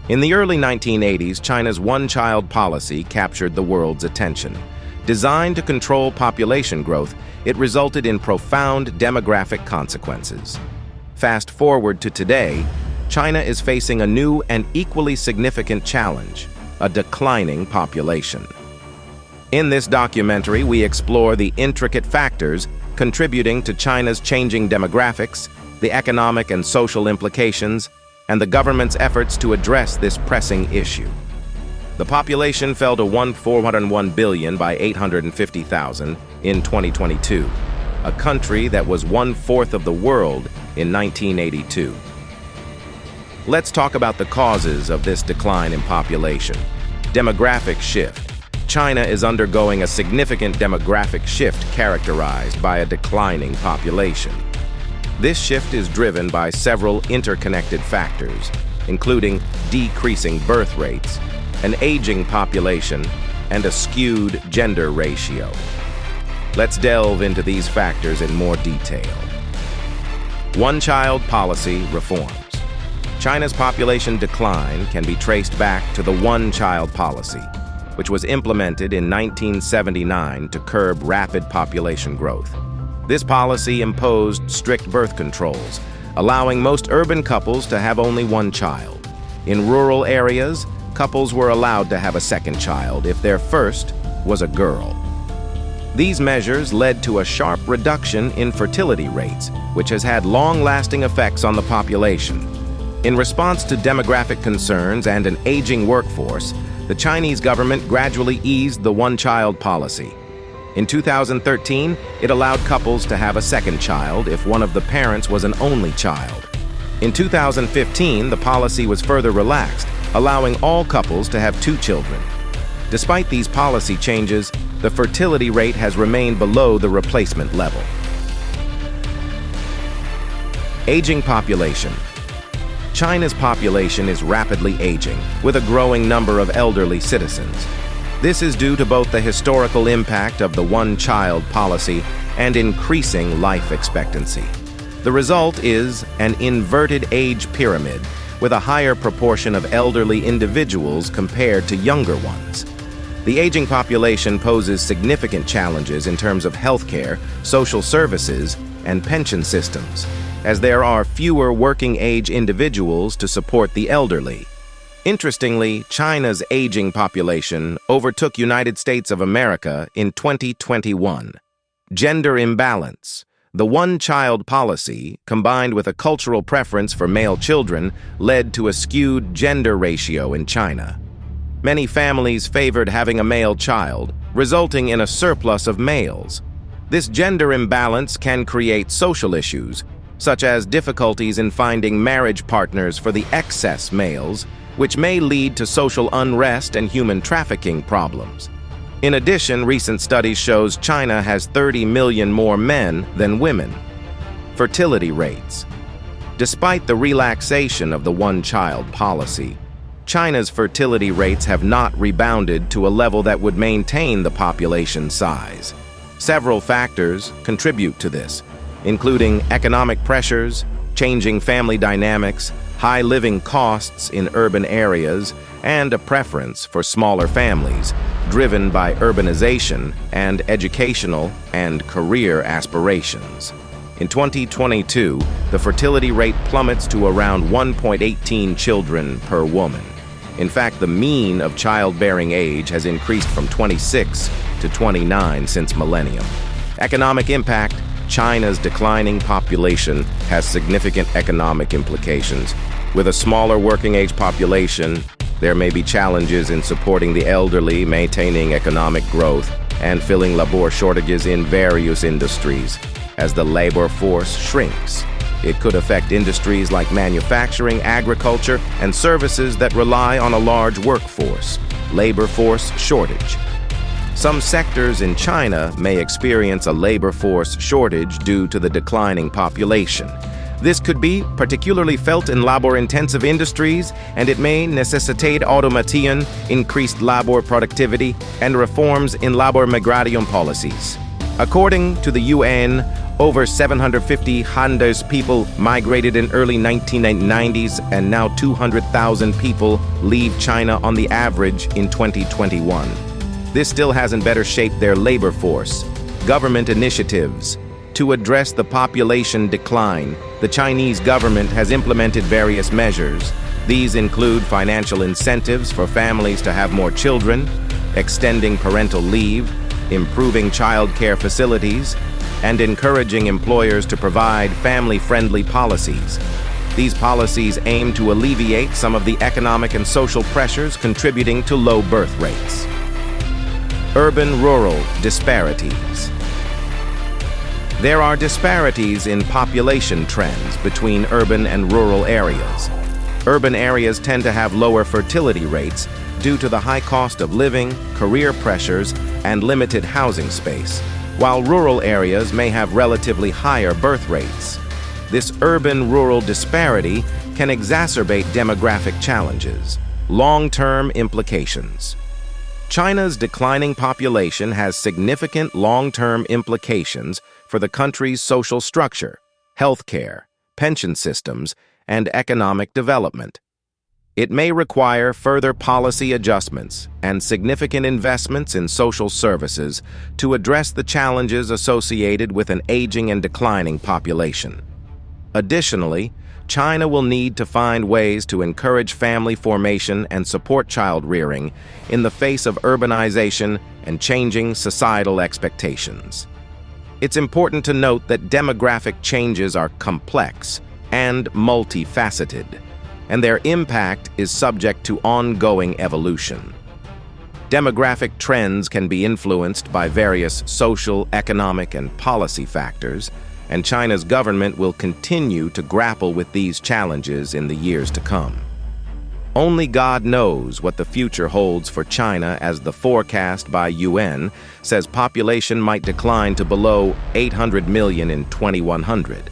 In the early 1980s, China's one-child policy captured the world's attention. Designed to control population growth, it resulted in profound demographic consequences. Fast forward to today, China is facing a new and equally significant challenge: a declining population. In this documentary, we explore the intricate factors contributing to China's changing demographics, the economic and social implications, and the government's efforts to address this pressing issue. The population fell to 401 billion by 850,000 in 2022, a country that was 1/4 of the world in 1982. Let's talk about the causes of this decline in population. Demographic shift. China is undergoing a significant demographic shift characterized by a declining population. This shift is driven by several interconnected factors, including decreasing birth rates, an aging population, and a skewed gender ratio. Let's delve into these factors in more detail. One-child policy reforms. China's population decline can be traced back to the one-child policy, which was implemented in 1979 to curb rapid population growth. This policy imposed strict birth controls, allowing most urban couples to have only one child. In rural areas, couples were allowed to have a second child if their first was a girl. These measures led to a sharp reduction in fertility rates, which has had long-lasting effects on the population. In response to demographic concerns and an aging workforce, the Chinese government gradually eased the one-child policy. In 2013, it allowed couples to have a second child if one of the parents was an only child. In 2015, the policy was further relaxed, allowing all couples to have 2 children. Despite these policy changes, the fertility rate has remained below the replacement level. Aging population. China's population is rapidly aging, with a growing number of elderly citizens. This is due to both the historical impact of the one-child policy and increasing life expectancy. The result is an inverted age pyramid, with a higher proportion of elderly individuals compared to younger ones. The aging population poses significant challenges in terms of healthcare, social services, and pension systems, as there are fewer working-age individuals to support the elderly. Interestingly, China's aging population overtook United States of America in 2021. Gender imbalance. The one-child policy, combined with a cultural preference for male children, led to a skewed gender ratio in China. Many families favored having a male child, resulting in a surplus of males. This gender imbalance can create social issues, such as difficulties in finding marriage partners for the excess males, which may lead to social unrest and human trafficking problems. In addition, recent studies shows China has 30 million more men than women. Fertility rates. Despite the relaxation of the one-child policy, China's fertility rates have not rebounded to a level that would maintain the population size. Several factors contribute to this, including economic pressures, changing family dynamics, high living costs in urban areas, and a preference for smaller families, driven by urbanization and educational and career aspirations. In 2022, the fertility rate plummets to around 1.18 children per woman. In fact, the mean of childbearing age has increased from 26 to 29 since millennium. Economic impact. China's declining population has significant economic implications. With a smaller working-age population, there may be challenges in supporting the elderly, maintaining economic growth, and filling labor shortages in various industries. As the labor force shrinks, it could affect industries like manufacturing, agriculture, and services that rely on a large workforce. Labor force shortage. Some sectors in China may experience a labor force shortage due to the declining population. This could be particularly felt in labor-intensive industries, and it may necessitate automation, increased labor productivity, and reforms in labor migration policies. According to the UN, Over 750 Handes people migrated in early 1990s, and now 200,000 people leave China on the average in 2021. This still hasn't better shaped their labor force. Government initiatives. To address the population decline, the Chinese government has implemented various measures. These include financial incentives for families to have more children, extending parental leave, improving child care facilities, and encouraging employers to provide family-friendly policies. These policies aim to alleviate some of the economic and social pressures contributing to low birth rates. Urban-rural disparities. There are disparities in population trends between urban and rural areas. Urban areas tend to have lower fertility rates due to the high cost of living, career pressures, and limited housing space, while rural areas may have relatively higher birth rates. This urban-rural disparity can exacerbate demographic challenges. Long-term implications. China's declining population has significant long-term implications for the country's social structure, healthcare, pension systems, and economic development. It may require further policy adjustments and significant investments in social services to address the challenges associated with an aging and declining population. Additionally, China will need to find ways to encourage family formation and support child rearing in the face of urbanization and changing societal expectations. It's important to note that demographic changes are complex and multifaceted, and their impact is subject to ongoing evolution. Demographic trends can be influenced by various social, economic, and policy factors, and China's government will continue to grapple with these challenges in the years to come. Only God knows what the future holds for China, as the forecast by UN says population might decline to below 800 million in 2100.